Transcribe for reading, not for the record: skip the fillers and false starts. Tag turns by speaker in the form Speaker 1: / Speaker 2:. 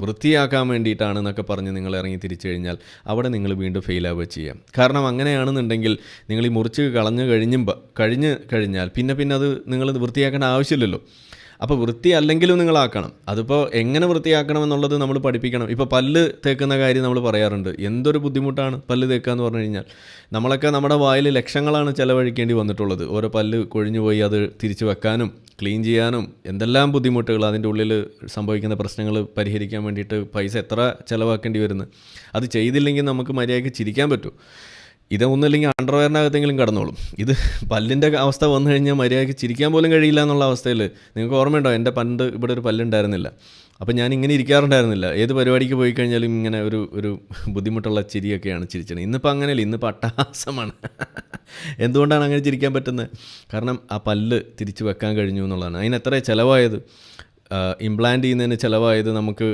Speaker 1: വൃത്തിയാക്കാൻ വേണ്ടിയിട്ടാണെന്നൊക്കെ പറഞ്ഞ് നിങ്ങൾ ഇറങ്ങി തിരിച്ചു കഴിഞ്ഞാൽ അവിടെ നിങ്ങൾ വീണ്ടും ഫെയിലാവുക ചെയ്യാം. കാരണം അങ്ങനെയാണെന്നുണ്ടെങ്കിൽ നിങ്ങൾ ഈ മുറിച്ച് കഴിഞ്ഞ് കഴിഞ്ഞാൽ പിന്നെ അത് നിങ്ങൾ വൃത്തിയാക്കേണ്ട ആവശ്യമില്ലല്ലോ. അപ്പോൾ വൃത്തി അല്ലെങ്കിലും നിങ്ങളാക്കണം. അതിപ്പോൾ എങ്ങനെ വൃത്തിയാക്കണം എന്നുള്ളത് നമ്മൾ പഠിപ്പിക്കണം. ഇപ്പോൾ പല്ല് തേക്കുന്ന കാര്യം നമ്മൾ പറയാറുണ്ട്. എന്തൊരു ബുദ്ധിമുട്ടാണ് പല്ല് തേക്കുക എന്ന് പറഞ്ഞു കഴിഞ്ഞാൽ. നമ്മളൊക്കെ നമ്മുടെ വായിൽ ലക്ഷങ്ങളാണ് ചിലവഴിക്കേണ്ടി വന്നിട്ടുള്ളത്. ഓരോ പല്ല് കൊഴിഞ്ഞു പോയി അത് തിരിച്ചു വെക്കാനും ക്ലീൻ ചെയ്യാനും എന്തെല്ലാം ബുദ്ധിമുട്ടുകൾ, അതിൻ്റെ ഉള്ളിൽ സംഭവിക്കുന്ന പ്രശ്നങ്ങൾ പരിഹരിക്കാൻ വേണ്ടിയിട്ട് പൈസ എത്ര ചിലവാക്കേണ്ടി വരുന്നത്. അത് ചെയ്തില്ലെങ്കിൽ നമുക്ക് മര്യാദയ്ക്ക് ചിരിക്കാൻ പറ്റും. ഇതൊന്നുമില്ലെങ്കിൽ അണ്ടർവെയറിനകത്തെങ്കിലും കടന്നോളും. ഇത് പല്ലിൻ്റെ അവസ്ഥ വന്നു കഴിഞ്ഞാൽ മര്യാദയ്ക്ക് ചിരിക്കാൻ പോലും കഴിയില്ല എന്നുള്ള അവസ്ഥയിൽ നിങ്ങൾക്ക് ഓർമ്മയുണ്ടോ? എൻ്റെ പണ്ട് ഇവിടെ ഒരു പല്ലുണ്ടായിരുന്നില്ല. അപ്പോൾ ഞാൻ ഇങ്ങനെ ഇരിക്കാറുണ്ടായിരുന്നില്ല. ഏത് പരിപാടിക്ക് പോയി കഴിഞ്ഞാലും ഇങ്ങനെ ഒരു ബുദ്ധിമുട്ടുള്ള ചിരിയൊക്കെയാണ് ചിരിച്ചത്. ഇന്നിപ്പോൾ അങ്ങനെയല്ല, ഇന്നിപ്പോൾ അട്ടഹാസമാണ്. എന്തുകൊണ്ടാണ് അങ്ങനെ ചിരിക്കാൻ പറ്റുന്നത്? കാരണം ആ പല്ല് തിരിച്ചു വെക്കാൻ കഴിഞ്ഞു എന്നുള്ളതാണ്. അതിന് എത്ര ചിലവായത്? ഇംപ്ലാന്റ് ചെയ്യുന്നതിന് ചിലവായത് നമുക്ക്